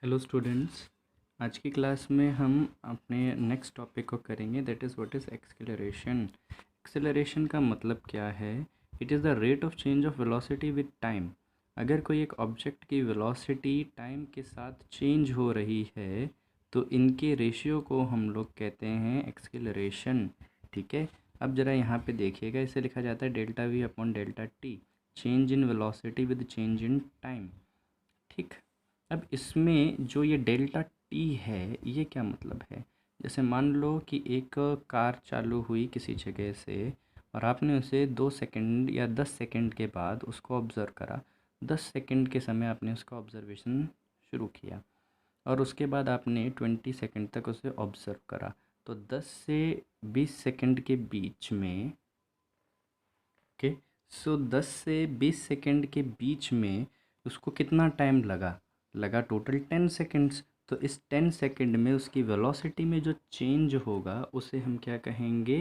Hello students. आज की class में हम अपने नेक्स्ट टॉपिक को करेंगे, that is what is acceleration. Acceleration का मतलब क्या है? It is the rate of change of velocity with time. अगर कोई एक ऑब्जेक्ट की वेलोसिटी टाइम के साथ चेंज हो रही है तो इनके रेशियो को हम लोग कहते हैं एक्सेलरेशन। ठीक है, अब ज़रा यहाँ पे देखिएगा, इसे लिखा जाता है delta we upon delta T, change in velocity with change in time. ठीक, अब इसमें जो ये डेल्टा टी है ये क्या मतलब है? जैसे मान लो कि एक कार चालू हुई किसी जगह से और आपने उसे 2 सेकंड या 10 सेकंड के बाद उसको ऑब्ज़र्व करा। 10 सेकंड के समय आपने उसका ऑब्ज़र्वेशन शुरू किया और उसके बाद आपने 20 सेकंड तक उसे ऑब्ज़र्व करा। तो 10 से 20 सेकंड के बीच में, ओके, सो 10 से 20 सेकंड के बीच में उसको कितना टाइम लगा टोटल 10 सेकंड्स। तो इस 10 सेकंड में उसकी वेलोसिटी में जो चेंज होगा उसे हम क्या कहेंगे?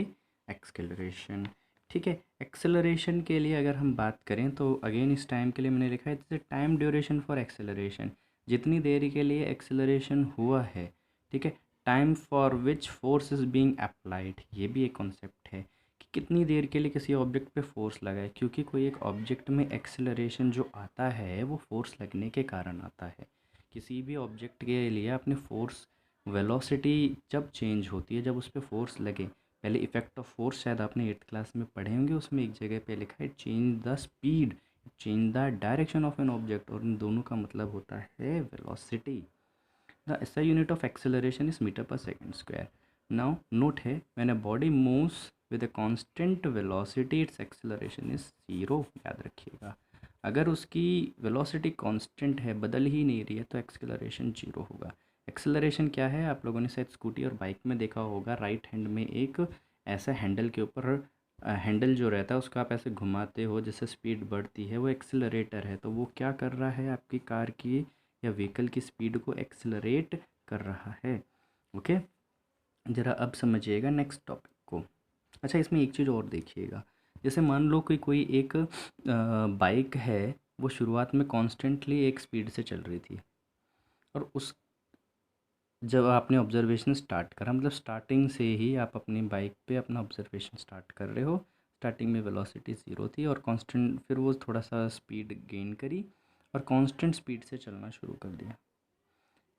एक्सेलरेशन। ठीक है, एक्सेलरेशन के लिए अगर हम बात करें तो अगेन इस टाइम के लिए मैंने लिखा है जैसे टाइम ड्यूरेशन फॉर एक्सेलरेशन, जितनी देरी के लिए एक्सेलरेशन हुआ है। ठीक है, time for which force is being applied, ये भी एक कॉन्सेप्ट है कि कितनी देर के लिए किसी ऑब्जेक्ट पे फोर्स लगा है, क्योंकि कोई एक ऑब्जेक्ट में एक्सेलरेशन जो आता है वो फोर्स लगने के कारण आता है। किसी भी ऑब्जेक्ट के लिए अपने फोर्स वेलोसिटी जब चेंज होती है, जब उस पर फोर्स लगे, पहले इफेक्ट ऑफ फोर्स शायद आपने 8th क्लास में पढ़े होंगे, उसमें एक जगह पे लिखा है change the speed, change the direction of an object, और इन दोनों का मतलब होता है velocity. The SI unit of acceleration is metre per second square. Now note है, when a body moves with a constant velocity its acceleration is zero. याद रखिएगा, अगर उसकी वेलोसिटी कांस्टेंट है, बदल ही नहीं रही है, तो एक्सेलरेशन जीरो होगा। एक्सेलरेशन क्या है? आप लोगों ने शायद स्कूटी और बाइक में देखा होगा, राइट हैंड में एक ऐसा हैंडल के ऊपर हैंडल जो रहता है उसको आप ऐसे घुमाते हो, जिससे स्पीड बढ़ती है, वो एक्सेलरेटर है। तो वो क्या कर रहा है? आपकी कार की या व्हीकल की स्पीड को एक्सेलरेट कर रहा है। ओके, ज़रा अब समझिएगा नेक्स्ट टॉपिक को। अच्छा, इसमें एक चीज़ और देखिएगा, जैसे मान लो कि कोई एक बाइक है, वो शुरुआत में कॉन्स्टेंटली एक स्पीड से चल रही थी, और उस जब आपने ऑब्जर्वेशन स्टार्ट करा, मतलब स्टार्टिंग से ही आप अपनी बाइक पे अपना ऑब्जर्वेशन स्टार्ट कर रहे हो, स्टार्टिंग में वेलोसिटी ज़ीरो थी और कांस्टेंट, फिर वो थोड़ा सा स्पीड गेन करी और कांस्टेंट स्पीड से चलना शुरू कर दिया।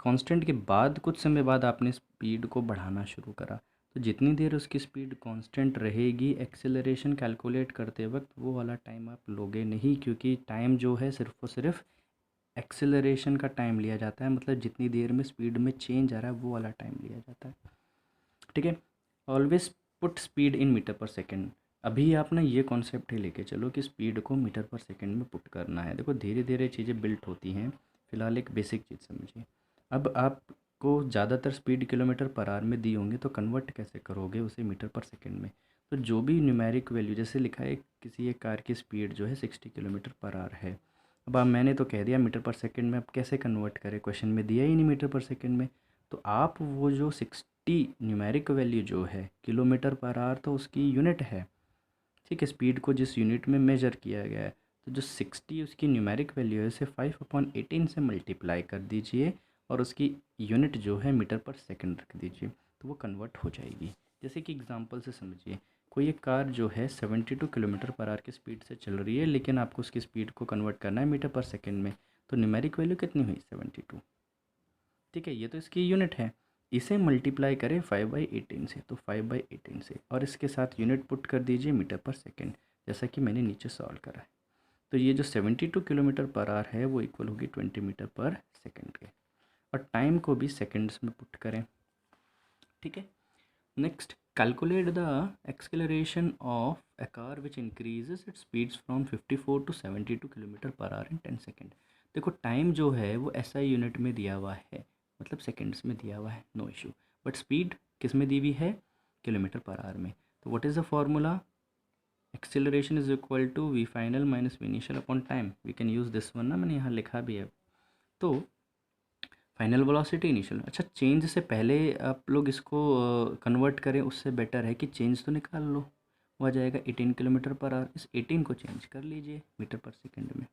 कांस्टेंट के बाद कुछ समय बाद आपने स्पीड को बढ़ाना शुरू करा, तो जितनी देर उसकी स्पीड कांस्टेंट रहेगी, एक्सेलरेशन कैलकुलेट करते वक्त वो वाला टाइम आप लोगे नहीं, क्योंकि टाइम जो है सिर्फ और सिर्फ एक्सेलरेशन का टाइम लिया जाता है, मतलब जितनी देर में स्पीड में चेंज आ रहा है वो वाला टाइम लिया जाता है। ठीक है, always put speed in metre per second. अभी आप ना ये कॉन्सेप्ट ही लेके चलो कि स्पीड को मीटर पर सेकेंड में पुट करना है। देखो, धीरे धीरे चीज़ें बिल्ट होती हैं, फिलहाल एक बेसिक चीज़ समझिए। अब आपको ज़्यादातर स्पीड किलोमीटर पर आवर में दी होंगी, तो कन्वर्ट कैसे करोगे उसे मीटर पर सेकेंड में? तो जो भी न्यूमेरिक वैल्यू, जैसे लिखा है किसी एक कार की स्पीड जो है 60 किलोमीटर पर आवर है, अब आप, मैंने तो कह दिया मीटर पर सेकेंड में, अब कैसे कन्वर्ट करें? क्वेश्चन में दिया ही नहीं मीटर पर सेकेंड में। तो आप वो जो 60 न्यूमेरिक वैल्यू जो है किलोमीटर पर आवर, तो उसकी यूनिट है। ठीक है, स्पीड को जिस यूनिट में मेजर किया गया है, तो जो 60 उसकी न्यूमेरिक वैल्यू है, उसे 5/18 से मल्टीप्लाई कर दीजिए और उसकी यूनिट जो है मीटर पर सेकंड रख दीजिए, तो वो कन्वर्ट हो जाएगी। जैसे कि एग्जांपल से समझिए, कोई एक कार जो है 72 किलोमीटर पर आवर की स्पीड से चल रही है, लेकिन आपको उसकी स्पीड को कन्वर्ट करना है मीटर पर सेकेंड में, तो न्यूमेरिक वैल्यू कितनी हुई? 72। ठीक है, ये तो इसकी यूनिट है। इसे मल्टीप्लाई करें 5/18 से, तो 5/18 से, और इसके साथ यूनिट पुट कर दीजिए मीटर पर सेकेंड, जैसा कि मैंने नीचे सॉल्व करा है। तो ये जो 72 किलोमीटर पर आवर है वो इक्वल होगी 20 मीटर पर सेकेंड के, और टाइम को भी सेकेंड्स में पुट करें। ठीक है, next, calculate the acceleration of a car which increases it's speeds from 54 to 72 kilometre per hour in 10 second. देखो, टाइम जो है वो SI यूनिट में दिया हुआ है, मतलब सेकेंड्स में दिया हुआ है, नो इशू, बट स्पीड किस में दी हुई है? किलोमीटर पर आवर में। तो what is the formula? Acceleration is equal to v final minus v initial upon time. We can use this one ना, मैंने यहाँ लिखा भी है। तो फाइनल वेलोसिटी इनिशियल, अच्छा, चेंज से पहले आप लोग इसको कन्वर्ट करें, उससे बेटर है कि चेंज तो निकाल लो। वो आ जाएगा 18 किलोमीटर पर आवर, इस 18 को चेंज कर लीजिए मीटर पर सेकेंड में।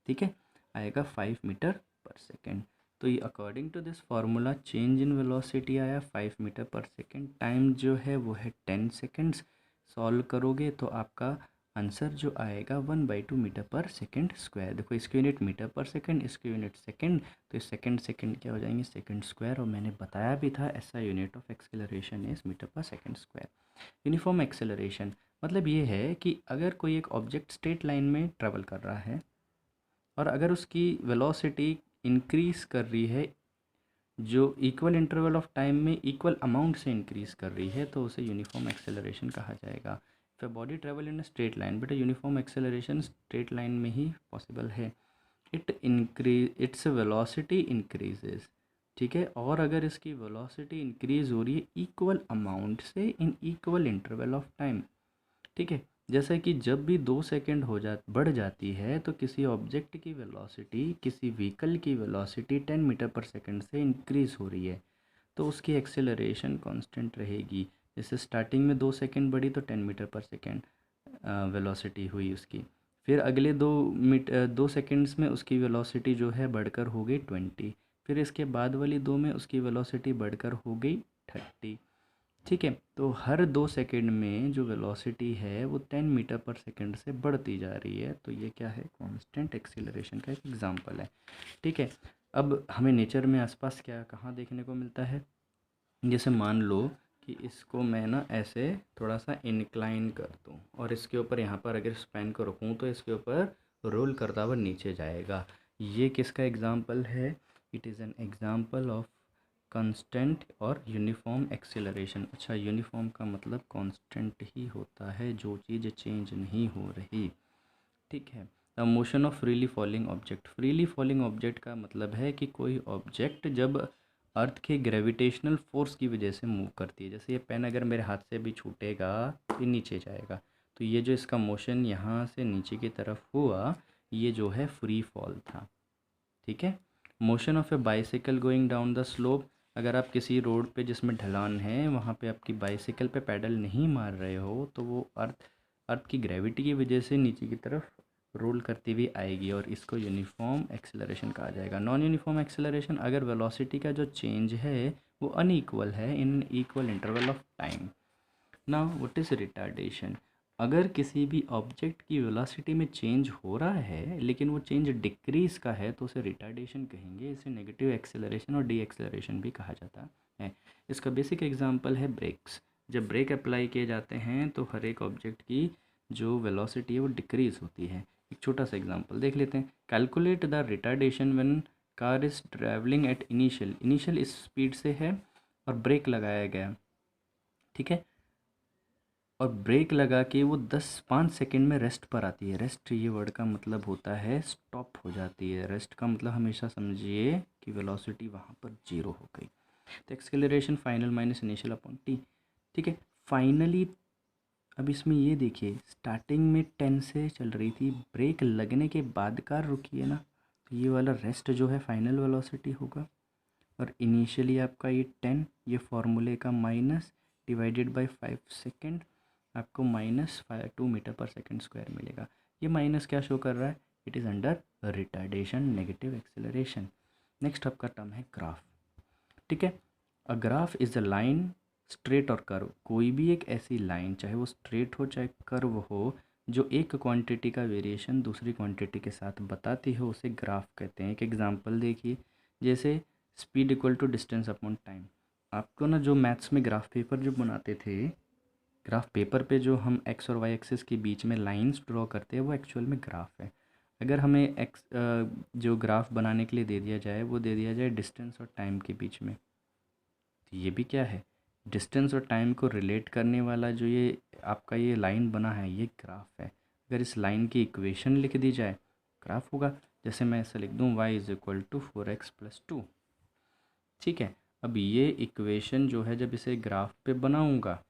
ठीक है, आएगा 5 मीटर पर सेकेंड। तो ये according to this formula change in velocity आया 5 मीटर पर सेकेंड, टाइम जो है वो है 10 सेकेंड्स। सॉल्व करोगे तो आपका आंसर जो आएगा 1/2 मीटर पर सेकेंड स्क्वायर। देखो इसकी यूनिट मीटर पर सेकेंड, इसकी यूनिट सेकेंड, तो इस सेकेंड सेकेंड क्या हो जाएंगे सेकेंड स्क्वायर। और मैंने बताया भी था ऐसा unit of acceleration is metre per second square. Uniform acceleration मतलब ये है कि अगर कोई एक ऑब्जेक्ट स्ट्रेट लाइन में ट्रेवल कर रहा है और अगर उसकी वेलोसिटी इंक्रीज़ कर रही है जो इक्वल इंटरवल ऑफ टाइम में इक्वल अमाउंट से इंक्रीज़ कर रही है, तो उसे यूनिफॉर्म एक्सेलरेशन कहा जाएगा। If a body travel in a straight line, but uniform acceleration straight line में ही पॉसिबल है। इट्स वेलोसिटी इंक्रीजेज, ठीक है। और अगर इसकी वेलोसिटी इंक्रीज़ हो रही है इक्वल अमाउंट से in equal interval of time, ठीक है। जैसे कि जब भी 2 सेकेंड बढ़ जाती है तो किसी ऑब्जेक्ट की वेलोसिटी, किसी व्हीकल की वेलोसिटी 10 मीटर पर सेकेंड से इंक्रीज़ हो रही है, तो उसकी एक्सेलरेशन कांस्टेंट रहेगी। जैसे स्टार्टिंग में 2 सेकेंड बढ़ी तो 10 मीटर पर सेकेंड वेलोसिटी हुई उसकी, फिर अगले 2 सेकेंड्स में उसकी वेलोसिटी जो है बढ़कर हो गई 20, फिर इसके बाद वाली 2 में उसकी वेलोसिटी बढ़कर हो गई 30, ठीक है। तो हर 2 सेकेंड में जो वेलोसिटी है वो 10 मीटर पर सेकेंड से बढ़ती जा रही है, तो ये क्या है कांस्टेंट एक्सीलरेशन का एक एग्जांपल है, ठीक है। अब हमें नेचर में आसपास क्या कहाँ देखने को मिलता है, जैसे मान लो कि इसको मैं ना ऐसे थोड़ा सा इंक्लाइन कर दूँ और इसके ऊपर यहाँ पर अगर स्पैन को रखूँ तो इसके ऊपर रोल करता हुआ नीचे जाएगा। ये किसका एग्जांपल है, it is an example of constant और यूनिफॉर्म एक्सेलरेशन। अच्छा, यूनिफॉर्म का मतलब कांस्टेंट ही होता है, जो चीज़ चेंज नहीं हो रही, ठीक है। The motion of freely falling object, freely falling object का मतलब है कि कोई ऑब्जेक्ट जब अर्थ के ग्रेविटेशनल फोर्स की वजह से मूव करती है, जैसे ये पेन अगर मेरे हाथ से भी छूटेगा तो ये नीचे जाएगा, तो ये जो इसका मोशन यहाँ से नीचे की तरफ हुआ ये जो है फ्री फॉल था, ठीक है। Motion of A bicycle going down the slope, अगर आप किसी रोड पे जिसमें ढलान है वहाँ पे आपकी बाइसिकल पे पैडल नहीं मार रहे हो तो वो अर्थ की ग्रेविटी की वजह से नीचे की तरफ रोल करती हुई आएगी और इसको यूनिफॉर्म एक्सेलरेशन कहा जाएगा। नॉन यूनिफॉर्म एक्सेलरेशन अगर वेलोसिटी का जो चेंज है वो अनइक्वल है in equal interval of time. Now what is retardation, अगर किसी भी ऑब्जेक्ट की वेलोसिटी में चेंज हो रहा है लेकिन वो चेंज डिक्रीज़ का है तो उसे रिटार्डेशन कहेंगे। इसे नेगेटिव एक्सेलरेशन और डी एक्सेलरेशन भी कहा जाता है। इसका बेसिक एग्जांपल है ब्रेक्स। जब ब्रेक अप्लाई किए जाते हैं तो हर एक ऑब्जेक्ट की जो वेलोसिटी है वो डिक्रीज़ होती है। एक छोटा सा एग्जांपल देख लेते हैं। Calculate the retardation when car is travelling at initial इस स्पीड से है और ब्रेक लगाया गया, ठीक है, और ब्रेक लगा के वो 5 सेकंड में रेस्ट पर आती है। रेस्ट ये वर्ड का मतलब होता है स्टॉप हो जाती है। रेस्ट का मतलब हमेशा समझिए कि वेलोसिटी वहाँ पर 0 हो गई। तो acceleration final minus initial upon T, ठीक है। फाइनली अब इसमें ये देखिए स्टार्टिंग में 10 से चल रही थी, ब्रेक लगने के बाद कार रुकी है ना, तो ये वाला रेस्ट जो है फाइनल वेलोसिटी होगा। और इनिशियली आपका ये 10, ये फार्मूले का माइनस डिवाइडेड बाय 5 सेकेंड, आपको -2 मीटर पर सेकेंड स्क्वायर मिलेगा। ये माइनस क्या शो कर रहा है, it is under retardation negative acceleration. Next आपका टर्म है ग्राफ, ठीक है। A graph is a line straight और कर्व, कोई भी एक ऐसी लाइन चाहे वो स्ट्रेट हो चाहे कर्व हो जो एक क्वांटिटी का वेरिएशन दूसरी क्वांटिटी के साथ बताती हो उसे ग्राफ कहते हैं। एक एग्जांपल देखिए, जैसे speed equal to distance upon time. आपको ना जो मैथ्स में ग्राफ पेपर जो बनाते थे, ग्राफ पेपर पे जो हम एक्स और वाई एक्सिस के बीच में लाइंस ड्रॉ करते हैं वो एक्चुअल में ग्राफ है। अगर हमें जो ग्राफ बनाने के लिए दे दिया जाए वो दे दिया जाए डिस्टेंस और टाइम के बीच में, तो ये भी क्या है, डिस्टेंस और टाइम को रिलेट करने वाला जो ये आपका ये लाइन बना है ये ग्राफ है। अगर इस लाइन की इक्वेशन लिख दी जाए ग्राफ होगा। जैसे मैं ऐसा लिख दूँ y is equal to 4x + 2, ठीक है। अब ये इक्वेशन जो है जब इसे ग्राफ पे बनाऊँगा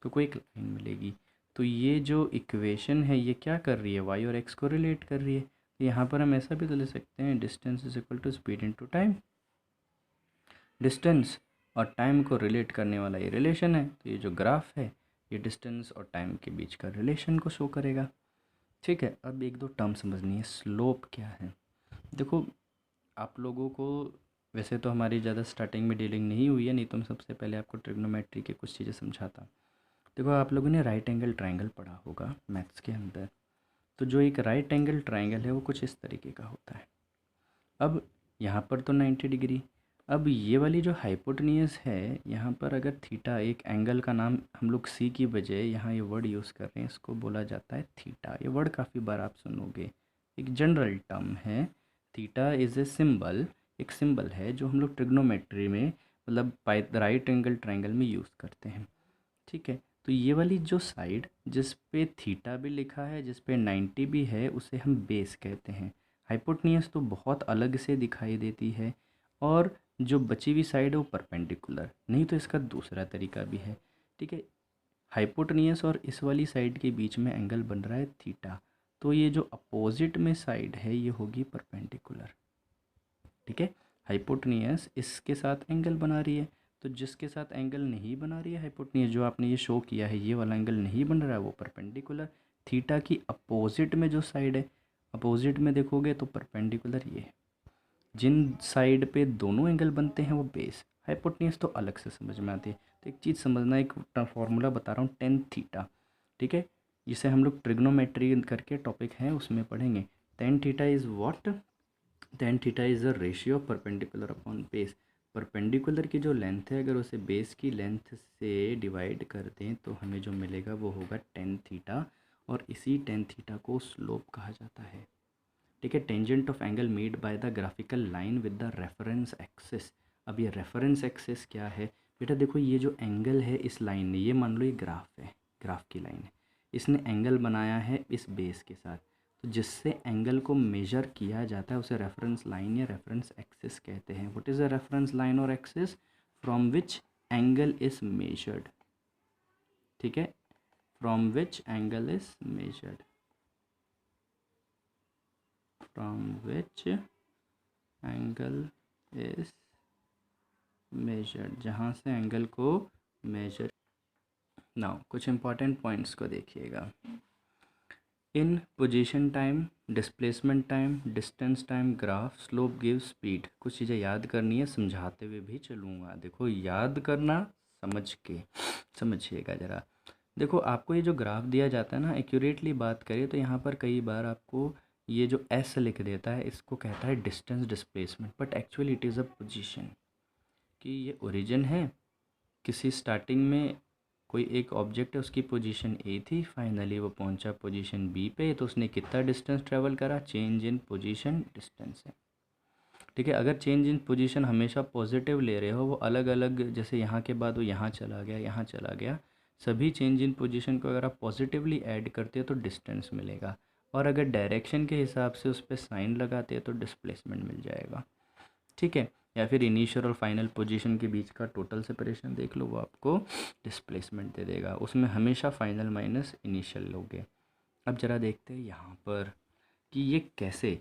तो कोई एक लाइन मिलेगी। तो ये जो इक्वेशन है ये क्या कर रही है, y और x को रिलेट कर रही है। तो यहाँ पर हम ऐसा भी तो ले सकते हैं, distance is equal to speed into time. Distance और टाइम को रिलेट करने वाला ये रिलेशन है, तो ये जो ग्राफ है ये डिस्टेंस और टाइम के बीच का रिलेशन को शो करेगा, ठीक है। अब एक दो टर्म समझनी है। स्लोप क्या है, देखो आप लोगों को वैसे तो हमारी ज़्यादा स्टार्टिंग में डीलिंग नहीं हुई है, नहीं तो मैं सबसे पहले आपको ट्रिग्नोमेट्री के कुछ चीज़ें समझाता। देखो आप लोगों ने राइट एंगल ट्रायंगल पढ़ा होगा मैथ्स के अंदर। तो जो एक राइट एंगल ट्रायंगल है वो कुछ इस तरीके का होता है। अब यहाँ पर तो 90 डिग्री। अब ये वाली जो हाइपोटेन्यूज है, यहाँ पर अगर थीटा, एक एंगल का नाम हम लोग सी की बजाय यहाँ ये वर्ड यूज़ कर रहे हैं, इसको बोला जाता है थीटा। ये वर्ड काफ़ी बार आप सुनोगे, एक जनरल टर्म है। थीटा इज़ ए सिंबल, एक सिंबल है जो हम लोग ट्रिग्नोमेट्री में मतलब राइट एंगल ट्रायंगल में यूज़ करते हैं। ठीक है, तो ये वाली जो साइड जिस पे थीटा भी लिखा है, जिस पे 90 भी है, उसे हम बेस कहते हैं। हाइपोटेन्यूज तो बहुत अलग से दिखाई देती है, और जो बची हुई साइड है वो परपेंडिकुलर, नहीं तो इसका दूसरा तरीका भी है। ठीक है, हाइपोटेन्यूज और इस वाली साइड के बीच में एंगल बन रहा है थीटा, तो ये जो अपोजिट में साइड है ये होगी परपेंडिकुलर। ठीक है, हाइपोटेन्यूज इसके साथ एंगल बना रही है, तो जिसके साथ एंगल नहीं बना रही है हाइपोटेन्यूज, जो आपने ये शो किया है ये वाला एंगल नहीं बन रहा है, वो परपेंडिकुलर। थीटा की अपोजिट में जो साइड है, अपोजिट में देखोगे तो परपेंडिकुलर ये है। जिन साइड पे दोनों एंगल बनते हैं वो बेस। हाइपोटेन्यूज तो अलग से समझ में आती है। तो एक चीज़ समझना, एक फॉर्मूला बता रहा हूँ, टेन थीटा। ठीक है, जिसे हम लोग ट्रिग्नोमेट्री करके टॉपिक है उसमें पढ़ेंगे। Tan theta is what? Tan theta is the ratio of perpendicular upon base. Perpendicular की जो लेंथ है, अगर उसे बेस की लेंथ से डिवाइड कर दें तो हमें जो मिलेगा वो होगा टेन थीटा, और इसी टेन थीटा को स्लोप कहा जाता है। ठीक है, tangent of angle made by the graphical line with the reference axis. अब ये रेफरेंस एक्सिस क्या है बेटा? देखो ये जो एंगल है इस लाइन ने, ये मान लो ये ग्राफ है, ग्राफ की लाइन है, इसने एंगल बनाया है इस बेस के साथ, तो जिससे एंगल को मेजर किया जाता है उसे रेफरेंस लाइन या रेफरेंस एक्सिस कहते हैं। What is a reference line और axis? From which angle is measured. ठीक है, from which angle is measured, from which angle is measured, जहाँ से एंगल को मेजर। नाउ कुछ इंपॉर्टेंट पॉइंट्स को देखिएगा। इन position time, displacement time, distance time graph, slope give speed. कुछ चीज़ें याद करनी है, समझाते हुए भी चलूँगा। देखो याद करना, समझ के समझिएगा ज़रा। देखो आपको ये जो ग्राफ दिया जाता है ना, एक्यूरेटली बात करें तो यहाँ पर कई बार आपको ये जो एस लिख देता है, इसको कहता है distance displacement, but actually it is a position. कि ये ओरिजिन है, किसी स्टार्टिंग में कोई एक ऑब्जेक्ट है, उसकी पोजीशन ए थी, फाइनली वो पहुंचा पोजीशन बी पे, तो उसने कितना डिस्टेंस ट्रेवल करा? चेंज इन पोजीशन डिस्टेंस है। ठीक है, अगर चेंज इन पोजीशन हमेशा पॉजिटिव ले रहे हो, वो अलग अलग, जैसे यहाँ के बाद वो यहाँ चला गया, यहाँ चला गया, सभी चेंज इन पोजीशन को अगर आप पॉजिटिवली ऐड करते हो तो डिस्टेंस मिलेगा, और अगर डायरेक्शन के हिसाब से उस पर साइन लगाते हैं तो डिस्प्लेसमेंट मिल जाएगा। ठीक है, या फिर इनिशियल और फाइनल पोजीशन के बीच का टोटल सेपरेशन देख लो, वो आपको डिस्प्लेसमेंट दे देगा। उसमें हमेशा फाइनल माइनस इनिशियल लोगे। अब ज़रा देखते हैं यहाँ पर कि ये कैसे,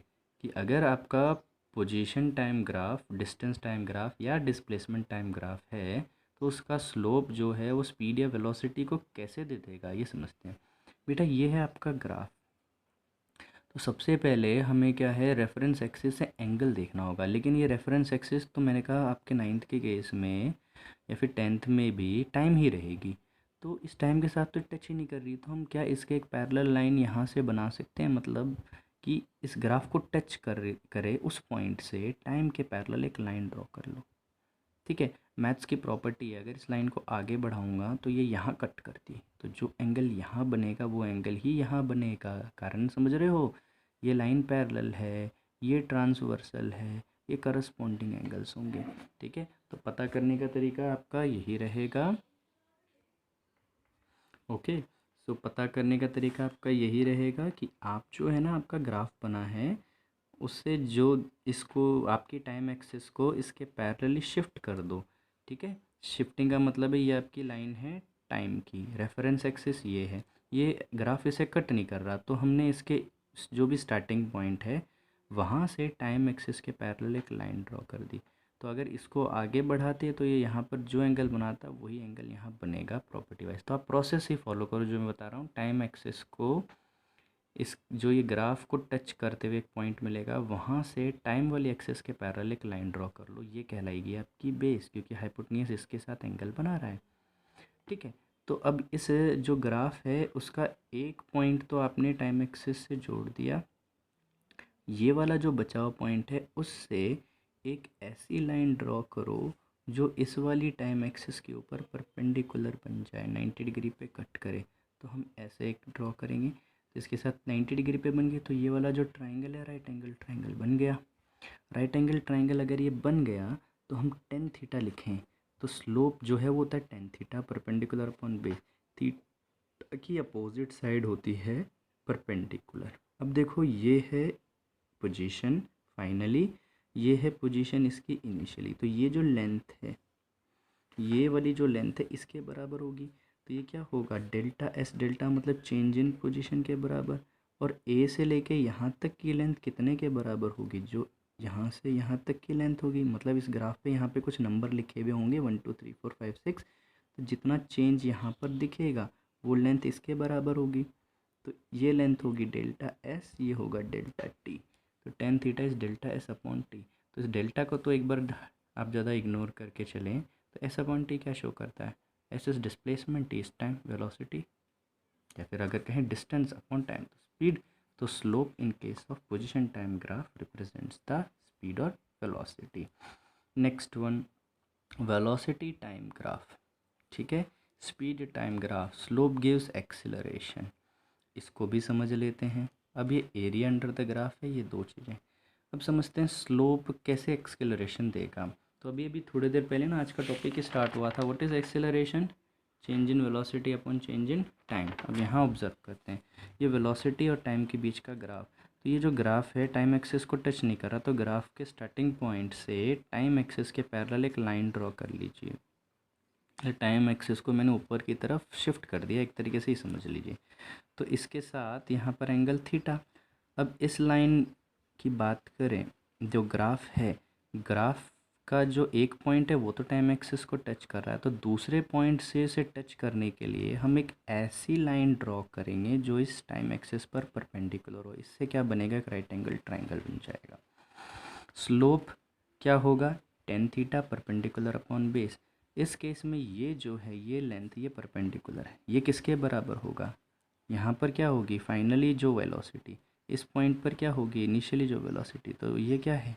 कि अगर आपका position time graph, distance time graph या डिस्प्लेसमेंट टाइम ग्राफ है, तो उसका स्लोप जो है वो स्पीड या वेलोसिटी को कैसे दे देगा, ये समझते हैं। बेटा ये है आपका ग्राफ। तो सबसे पहले हमें क्या है, रेफरेंस एक्सिस से एंगल देखना होगा, लेकिन ये रेफरेंस एक्सिस तो मैंने कहा आपके 9th के केस में या फिर 10th में भी टाइम ही रहेगी, तो इस टाइम के साथ तो टच ही नहीं कर रही, तो हम क्या इसके एक पैरेलल लाइन यहाँ से बना सकते हैं, मतलब कि इस ग्राफ को टच करे उस पॉइंट से टाइम के पैरेलल एक लाइन ड्रॉ कर लो। ठीक है, मैथ्स की प्रॉपर्टी है, अगर इस लाइन को आगे बढ़ाऊंगा तो ये यहाँ कट करती है, तो जो एंगल यहाँ बनेगा वो एंगल ही यहाँ बनेगा। कारण समझ रहे हो? ये लाइन पैरेलल है, ये ट्रांसवर्सल है, ये करस्पॉन्डिंग एंगल्स होंगे। ठीक है, तो पता करने का तरीका आपका यही रहेगा। ओके, सो पता करने का तरीका आपका यही रहेगा कि आप जो है ना, आपका ग्राफ बना है, उससे जो इसको आपकी टाइम एक्सिस को इसके पैरेलली शिफ्ट कर दो। ठीक है, शिफ्टिंग का मतलब है ये आपकी लाइन है टाइम की, रेफरेंस एक्सिस ये है, ये ग्राफ इसे कट नहीं कर रहा, तो हमने इसके जो भी स्टार्टिंग पॉइंट है वहाँ से टाइम एक्सिस के पैरेलल एक लाइन ड्रॉ कर दी। तो अगर इसको आगे बढ़ाते हैं तो ये यहाँ पर जो एंगल बनाता है वही एंगल यहाँ बनेगा प्रॉपर्टी वाइज। तो आप प्रोसेस ही फॉलो करो जो मैं बता रहा हूँ। टाइम एक्सिस को इस जो ये ग्राफ को टच करते हुए एक पॉइंट मिलेगा, वहाँ से टाइम वाली एक्सिस के पैरेलल एक लाइन ड्रॉ कर लो, ये कहलाएगी आपकी बेस, क्योंकि हाइपोटेन्यूज इसके साथ एंगल बना रहा है। ठीक है, तो अब इस जो ग्राफ है उसका एक पॉइंट तो आपने टाइम एक्सिस से जोड़ दिया, ये वाला जो बचा हुआ पॉइंट है उससे एक ऐसी लाइन ड्रॉ करो जो इस वाली टाइम एक्सिस के ऊपर परपेंडिकुलर बन जाए, 90 डिग्री पे कट करे। तो हम ऐसे एक ड्रॉ करेंगे, तो इसके साथ 90 डिग्री पे बन गए, तो ये वाला जो ट्राइंगल है राइट एंगल ट्राइंगल बन गया। राइट एंगल ट्राइंगल अगर ये बन गया तो हम टेन थीटा लिखें, तो स्लोप जो है वो होता है tan theta perpendicular upon base, theta की अपोजिट साइड होती है परपेंडिकुलर। अब देखो ये है पोजीशन फाइनली, ये है पोजीशन इसकी इनिशियली, तो ये जो लेंथ है, ये वाली जो लेंथ है इसके बराबर होगी। तो ये क्या होगा, डेल्टा एस, डेल्टा मतलब चेंज इन पोजीशन के बराबर, और ए से लेके यहाँ तक की लेंथ कितने के बराबर होगी, जो यहाँ से यहाँ तक की लेंथ होगी। मतलब इस ग्राफ पे यहाँ पे कुछ नंबर लिखे हुए होंगे 1 2 3 4 5 6, तो जितना चेंज यहाँ पर दिखेगा वो लेंथ इसके बराबर होगी। तो ये लेंथ होगी डेल्टा एस, ये होगा डेल्टा टी। तो tan theta is delta S upon T. तो इस डेल्टा को तो एक बार आप ज़्यादा इग्नोर करके चलें, तो एस अपॉन टी क्या शो करता है, S is displacement, T is time velocity, या फिर अगर कहें डिस्टेंस अपॉन टाइम तो स्पीड। तो slope in case of position time graph represents the speed और velocity. Next one, velocity time graph. ठीक है, speed time graph, slope gives acceleration, इसको भी समझ लेते हैं। अब ये एरिया अंडर द ग्राफ है, ये दो चीज़ें। अब समझते हैं स्लोप कैसे एक्सेलरेशन देगा। तो अभी अभी थोड़ी देर पहले ना आज का टॉपिक स्टार्ट हुआ था, what is acceleration, change in velocity upon change in time. अब यहाँ ऑब्जर्व करते हैं ये वेलोसिटी और टाइम के बीच का ग्राफ। तो ये जो ग्राफ है टाइम एक्सिस को टच नहीं कर रहा, तो ग्राफ के स्टार्टिंग पॉइंट से टाइम एक्सिस के पैरेलल एक लाइन ड्रॉ कर लीजिए। टाइम एक्सिस को मैंने ऊपर की तरफ शिफ्ट कर दिया, एक तरीके से ही समझ लीजिए। तो इसके साथ यहाँ पर एंगल थीटा। अब इस लाइन की बात करें, जो ग्राफ है, ग्राफ का जो एक पॉइंट है वो तो टाइम एक्सिस को टच कर रहा है, तो दूसरे पॉइंट से इसे टच करने के लिए हम एक ऐसी लाइन ड्रॉ करेंगे जो इस टाइम एक्सिस पर परपेंडिकुलर हो। इससे क्या बनेगा, एक राइट एंगल ट्राइंगल बन जाएगा। स्लोप क्या होगा, tan theta perpendicular upon base. इस केस में ये जो है ये लेंथ ये परपेंडिकुलर है, ये किसके बराबर होगा, यहाँ पर क्या होगी फाइनली जो वेलोसिटी, इस पॉइंट पर क्या होगी इनिशियली जो वेलोसिटी। तो ये क्या है,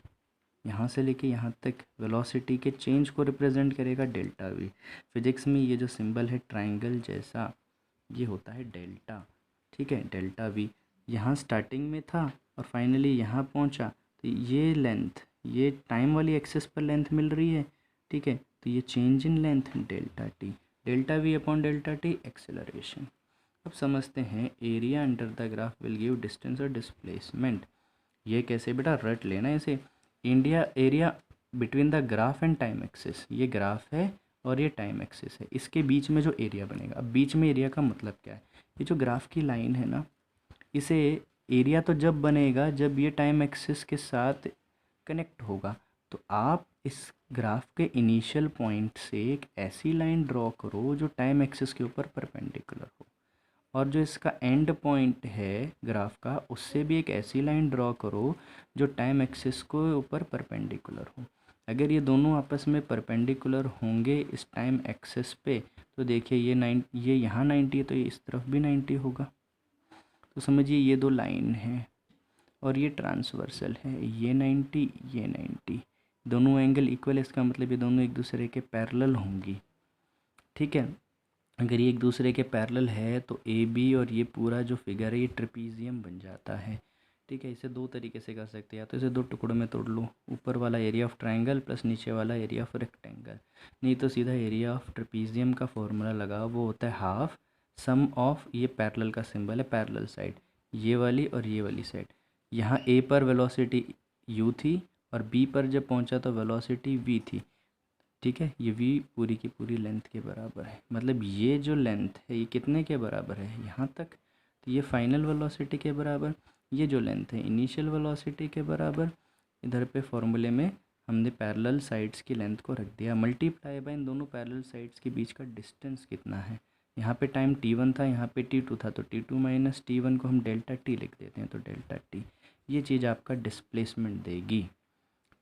यहाँ से लेके यहाँ तक वेलोसिटी के चेंज को रिप्रेजेंट करेगा डेल्टा वी। फिजिक्स में ये जो सिंबल है ट्राइंगल जैसा, ये होता है डेल्टा। ठीक है, डेल्टा वी यहाँ स्टार्टिंग में था और फाइनली यहाँ पहुँचा, तो ये लेंथ ये टाइम वाली एक्सिस पर लेंथ मिल रही है। ठीक है, तो ये change in length delta T, delta we upon delta T acceleration. अब समझते हैं area under the graph will give distance और डिस्प्लेसमेंट। ये कैसे बेटा, रट लेना इसे। India area between the graph and time axis, ये ग्राफ है और ये टाइम एक्सिस है, इसके बीच में जो एरिया बनेगा। अब बीच में एरिया का मतलब क्या है, ये जो ग्राफ की लाइन है ना, इसे एरिया तो जब बनेगा जब ये टाइम एक्सिस के साथ कनेक्ट होगा। तो आप इस ग्राफ के इनिशियल पॉइंट से एक ऐसी लाइन ड्रॉ करो जो टाइम एक्सिस के ऊपर परपेंडिकुलर हो, और जो इसका एंड पॉइंट है ग्राफ का उससे भी एक ऐसी लाइन ड्रॉ करो जो टाइम एक्सिस को ऊपर परपेंडिकुलर हो। अगर ये दोनों आपस में परपेंडिकुलर होंगे इस टाइम एक्सिस पे, तो देखिए ये यहाँ 90 है तो ये इस तरफ भी 90 होगा। तो समझिए ये दो लाइन हैं और ये ट्रांसवर्सल है, ये 90 ये 90, दोनों एंगल इक्वल है, इसका मतलब ये दोनों एक दूसरे के पैरेलल होंगी। ठीक है, अगर ये एक दूसरे के पैरेलल है तो ए बी और ये पूरा जो फिगर है ये ट्रेपीजियम बन जाता है। ठीक है, इसे दो तरीके से कर सकते हैं, या तो इसे दो टुकड़ों में तोड़ लो, ऊपर वाला एरिया ऑफ ट्रायंगल प्लस नीचे वाला एरिया ऑफ रेक्टेंगल, नहीं तो सीधा एरिया ऑफ ट्रेपीजियम का फॉर्मूला लगा, वो होता है हाफ सम ऑफ, ये पैरेलल का सिंबल है, पैरेलल साइड ये वाली और ये वाली साइड। यहाँ ए पर वेलोसिटी u थी और बी पर जब पहुँचा तो वेलोसिटी v थी। ठीक है, ये v पूरी की पूरी लेंथ के बराबर है, मतलब ये जो लेंथ है ये कितने के बराबर है यहाँ तक, तो ये फाइनल वेलोसिटी के बराबर, ये जो लेंथ है इनिशियल वेलोसिटी के बराबर। इधर पे फॉर्मूले में हमने पैरेलल साइड्स की लेंथ को रख दिया, मल्टीप्लाई बाय इन दोनों पैरेलल साइड्स के बीच का डिस्टेंस कितना है, यहाँ पे टाइम t1 था, यहाँ पे t2 था, तो t2 माइनस t1 को हम डेल्टा t लिख देते हैं, तो डेल्टा t ये चीज़ आपका डिस्प्लेसमेंट देगी।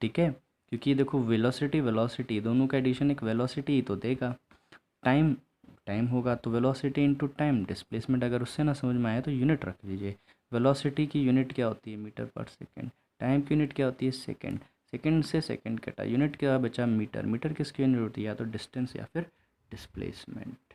ठीक है, क्योंकि देखो वेलोसिटी वेलोसिटी दोनों का एडिशन एक वेलोसिटी ही तो देगा। टाइम टाइम होगा तो वेलोसिटी इनटू टाइम, डिस्प्लेसमेंट अगर उससे ना समझ में आया तो यूनिट रख लीजिए। वेलोसिटी की यूनिट क्या होती है, मीटर पर सेकेंड। टाइम की यूनिट क्या होती है, सेकेंड। सेकेंड से सेकेंड कटा, यूनिट क्या बचा, मीटर। मीटर किसकी यूनिट होती है, या तो डिस्टेंस या फिर डिस्प्लेसमेंट।